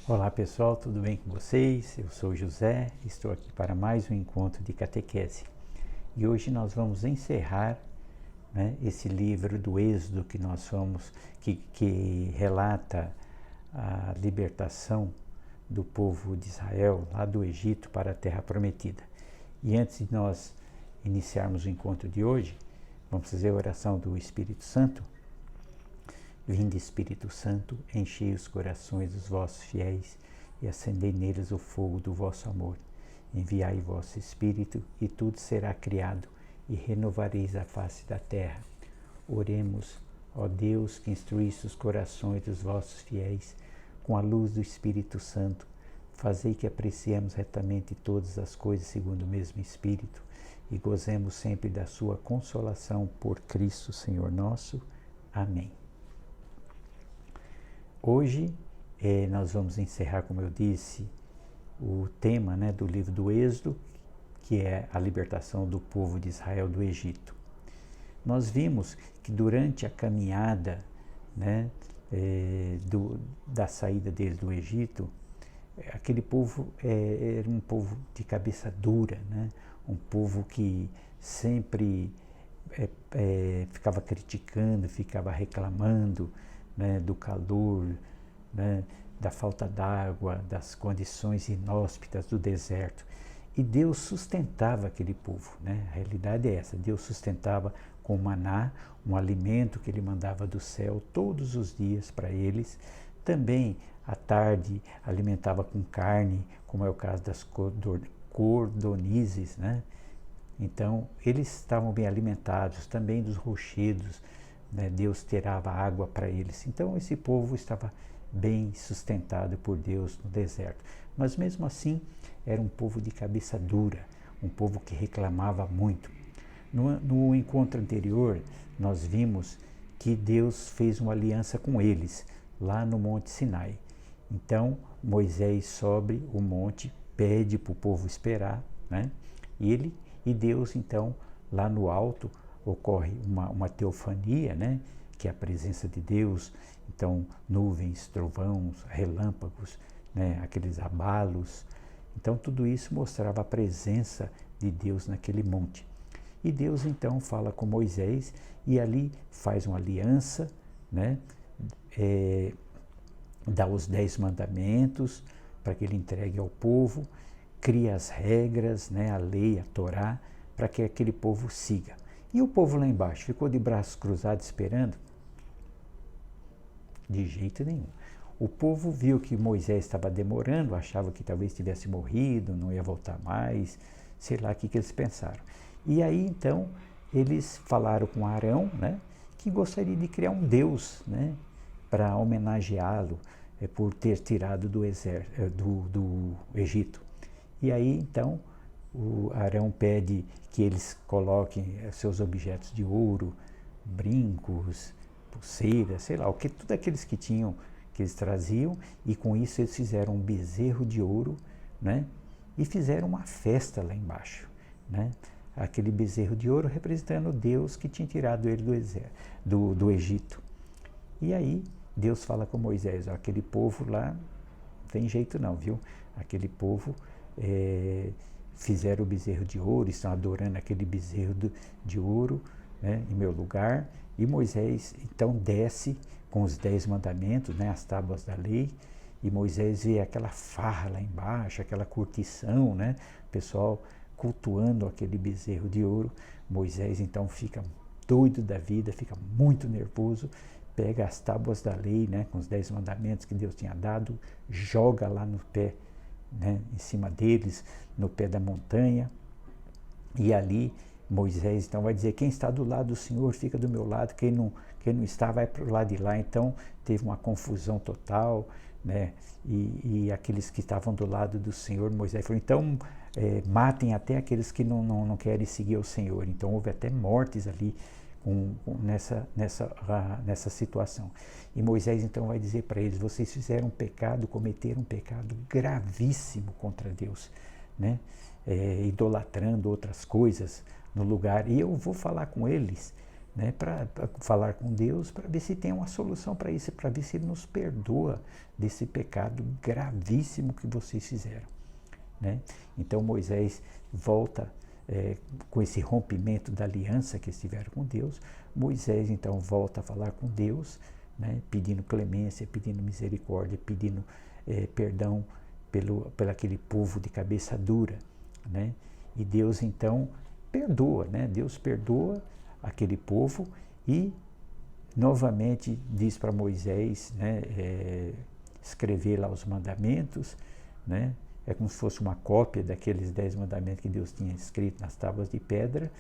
Olá pessoal, tudo bem com vocês? Eu sou José, estou aqui para mais um encontro de catequese. E hoje nós vamos encerrar, esse livro do Êxodo que relata a libertação do povo de Israel lá do Egito para a Terra Prometida. E antes de nós iniciarmos o encontro de hoje, vamos fazer a oração do Espírito Santo. Vinde, Espírito Santo, enchei os corações dos vossos fiéis e acendei neles o fogo do vosso amor. Enviai vosso Espírito e tudo será criado e renovareis a face da terra. Oremos, ó Deus, que instruísse os corações dos vossos fiéis com a luz do Espírito Santo. Fazei que apreciemos retamente todas as coisas segundo o mesmo Espírito e gozemos sempre da sua consolação por Cristo, Senhor nosso. Amém. Hoje nós vamos encerrar, como eu disse, o tema do livro do Êxodo, que é a libertação do povo de Israel do Egito. Nós vimos que durante a caminhada da saída deles do Egito, aquele povo era um povo de cabeça dura, um povo que sempre ficava criticando, ficava reclamando, do calor, da falta d'água, das condições inóspitas do deserto. E Deus sustentava aquele povo, A realidade é essa, Deus sustentava com maná, um alimento que Ele mandava do céu todos os dias para eles. Também, à tarde, alimentava com carne, como é o caso das cordonizes, Então, eles estavam bem alimentados, também dos rochedos, Deus tirava água para eles. Então, esse povo estava bem sustentado por Deus no deserto. Mas, mesmo assim, era um povo de cabeça dura, um povo que reclamava muito. No encontro anterior, nós vimos que Deus fez uma aliança com eles, lá no Monte Sinai. Então, Moisés sobe o monte, pede para o povo esperar, E Deus, então, lá no alto, ocorre uma teofania, que é a presença de Deus. Então, nuvens, trovões, relâmpagos, aqueles abalos. Então, tudo isso mostrava a presença de Deus naquele monte. E Deus, então, fala com Moisés e ali faz uma aliança, dá os 10 mandamentos para que ele entregue ao povo, cria as regras, a lei, a Torá, para que aquele povo siga. E o povo lá embaixo ficou de braços cruzados esperando? De jeito nenhum. O povo viu que Moisés estava demorando, achava que talvez tivesse morrido, não ia voltar mais, sei lá o que eles pensaram. E aí então eles falaram com Arão, que gostaria de criar um deus, para homenageá-lo por ter tirado do Egito. E aí então o Arão pede que eles coloquem seus objetos de ouro, brincos, pulseiras, sei lá, tudo aqueles que eles traziam, e com isso eles fizeram um bezerro de ouro, e fizeram uma festa lá embaixo, Aquele bezerro de ouro representando Deus que tinha tirado ele do Egito. E aí Deus fala com Moisés, aquele povo lá não tem jeito não, viu? Aquele povo fizeram o bezerro de ouro, estão adorando aquele bezerro de ouro, em meu lugar. E Moisés então desce com os 10 mandamentos, as tábuas da lei, e Moisés vê aquela farra lá embaixo, aquela curtição, o pessoal cultuando aquele bezerro de ouro. Moisés então fica doido da vida, fica muito nervoso, pega as tábuas da lei, com os 10 mandamentos que Deus tinha dado, joga lá no pé, em cima deles, no pé da montanha. E ali Moisés então vai dizer, quem está do lado do Senhor fica do meu lado, quem não está vai para o lado de lá. Então teve uma confusão total, e aqueles que estavam do lado do Senhor, Moisés falou, então matem até aqueles que não querem seguir o Senhor. Então houve até mortes ali nessa situação. E Moisés então vai dizer para eles, vocês fizeram um pecado, cometeram um pecado gravíssimo contra Deus, idolatrando outras coisas no lugar, e eu vou falar com eles né, para falar com Deus, para ver se tem uma solução para isso, para ver se Ele nos perdoa desse pecado gravíssimo que vocês fizeram. Né? Então Moisés volta com esse rompimento da aliança que eles tiveram com Deus. Moisés então volta a falar com Deus, né, pedindo clemência, pedindo misericórdia, pedindo perdão pelo aquele povo de cabeça dura, né? E Deus então perdoa, né? Deus perdoa aquele povo e novamente diz para Moisés, né, escrever lá os mandamentos, né? É como se fosse uma cópia daqueles 10 mandamentos que Deus tinha escrito nas tábuas de pedra,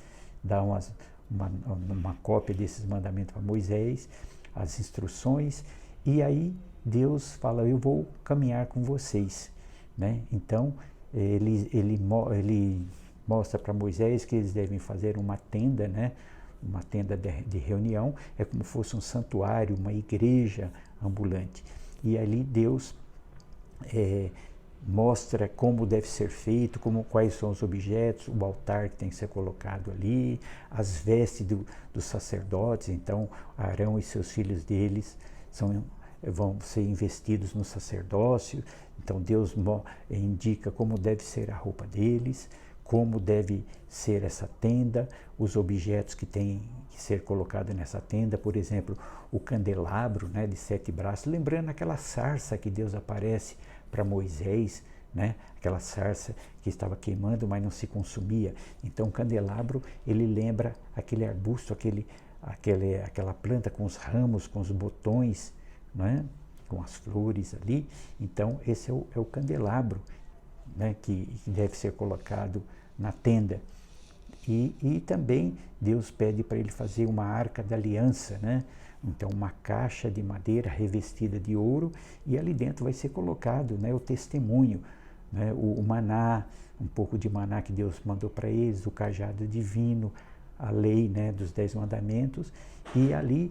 dá uma cópia desses mandamentos para Moisés, as instruções, e aí Deus fala, eu vou caminhar com vocês, né? Então ele mostra para Moisés que eles devem fazer uma tenda, né? Uma tenda de reunião, é como se fosse um santuário, uma igreja ambulante. E ali Deus mostra como deve ser feito, quais são os objetos, o altar que tem que ser colocado ali, as vestes dos sacerdotes. Então Arão e seus filhos deles vão ser investidos no sacerdócio. Então Deus indica como deve ser a roupa deles, como deve ser essa tenda, os objetos que têm que ser colocados nessa tenda, por exemplo, o candelabro, né, de 7 braços, lembrando aquela sarça que Deus aparece para Moisés, né, aquela sarça que estava queimando, mas não se consumia. Então o candelabro, ele lembra aquele arbusto, aquela planta com os ramos, com os botões, né, com as flores ali. Então esse é o candelabro, né, que deve ser colocado na tenda. E também Deus pede para ele fazer uma arca da aliança, né? Então uma caixa de madeira revestida de ouro, e ali dentro vai ser colocado, né, o testemunho, né, o maná, um pouco de maná que Deus mandou para eles, o cajado divino, a lei, né, dos 10 mandamentos, e ali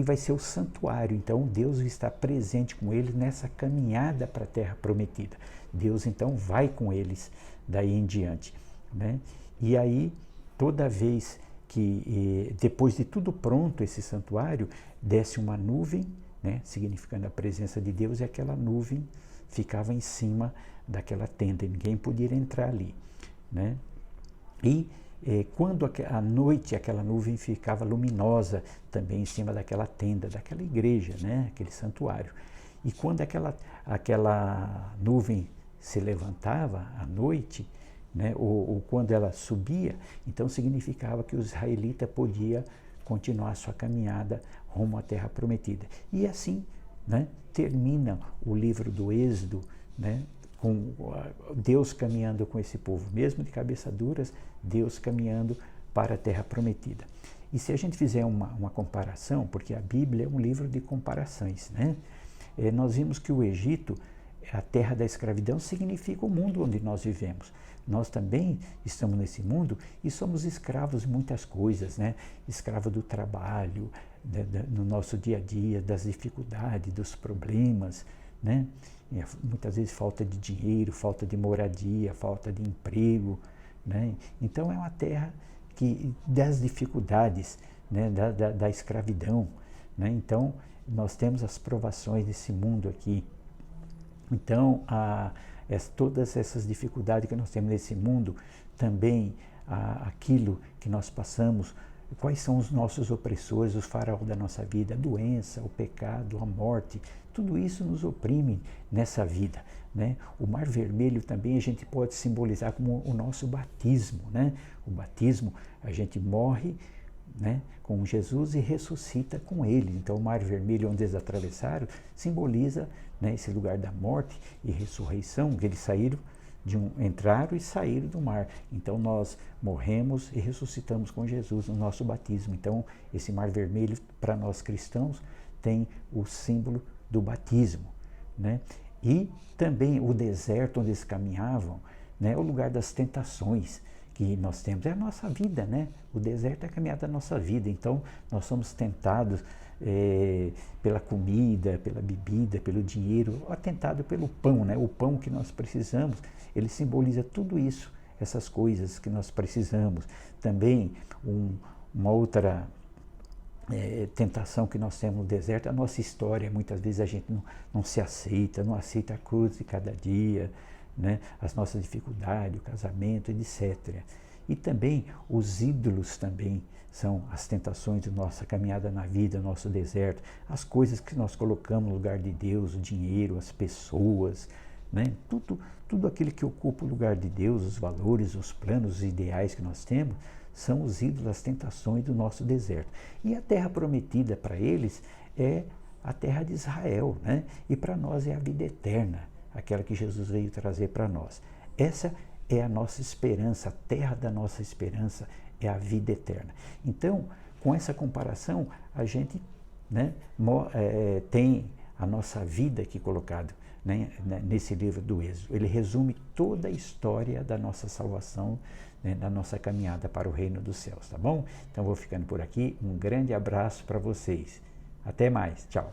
vai ser o santuário. Então Deus está presente com eles nessa caminhada para a terra prometida. Deus então vai com eles daí em diante, né? E aí toda vez que depois de tudo pronto esse santuário, desce uma nuvem, né, significando a presença de Deus, e aquela nuvem ficava em cima daquela tenda, e ninguém podia entrar ali, né? E quando à noite aquela nuvem ficava luminosa também em cima daquela tenda, daquela igreja, né, aquele santuário. E quando aquela nuvem se levantava à noite, né, ou quando ela subia, então significava que os israelitas podiam continuar sua caminhada rumo à terra prometida. E assim, né, termina o livro do Êxodo, né, com Deus caminhando com esse povo, mesmo de cabeça duras, Deus caminhando para a terra prometida. E se a gente fizer uma comparação, porque a Bíblia é um livro de comparações, né, nós vimos que o Egito, a terra da escravidão, significa o mundo onde nós vivemos. Nós também estamos nesse mundo e somos escravos de muitas coisas, né? Escravo do trabalho, no nosso dia a dia, das dificuldades, dos problemas, né? Muitas vezes falta de dinheiro, falta de moradia, falta de emprego, né? Então é uma terra das dificuldades, né? da escravidão, né? Então nós temos as provações desse mundo aqui. Então todas essas dificuldades que nós temos nesse mundo, também aquilo que nós passamos, quais são os nossos opressores, os faraós da nossa vida, a doença, o pecado, a morte, tudo isso nos oprime nessa vida, né? O Mar Vermelho também a gente pode simbolizar como o nosso batismo, né? O batismo, a gente morre, né, com Jesus e ressuscita com ele. Então o Mar Vermelho, onde eles atravessaram, simboliza, né, esse lugar da morte e ressurreição, que eles entraram e saíram do mar. Então nós morremos e ressuscitamos com Jesus no nosso batismo. Então esse Mar Vermelho, para nós cristãos, tem o símbolo do batismo, né? E também o deserto onde eles caminhavam, né, é o lugar das tentações que nós temos, é a nossa vida, né? O deserto é a caminhada da nossa vida. Então nós somos tentados pela comida, pela bebida, pelo dinheiro, ou tentado pelo pão, né? O pão que nós precisamos, ele simboliza tudo isso, essas coisas que nós precisamos. Também Uma outra tentação que nós temos no deserto, a nossa história, muitas vezes a gente não se aceita, não aceita a cruz de cada dia, né? As nossas dificuldades, o casamento, etc. E também os ídolos também são as tentações da nossa caminhada na vida, nosso deserto, as coisas que nós colocamos no lugar de Deus, o dinheiro, as pessoas, né? Tudo aquilo que ocupa o lugar de Deus, os valores, os planos, os ideais que nós temos, são os ídolos, as tentações do nosso deserto. E a terra prometida para eles é a terra de Israel, né? E para nós é a vida eterna, aquela que Jesus veio trazer para nós. Essa é a nossa esperança, a terra da nossa esperança é a vida eterna. Então, com essa comparação, a gente, né, tem a nossa vida aqui colocada, né, nesse livro do Êxodo. Ele resume toda a história da nossa salvação, né, da nossa caminhada para o reino dos céus, tá bom? Então vou ficando por aqui, um grande abraço para vocês. Até mais, tchau.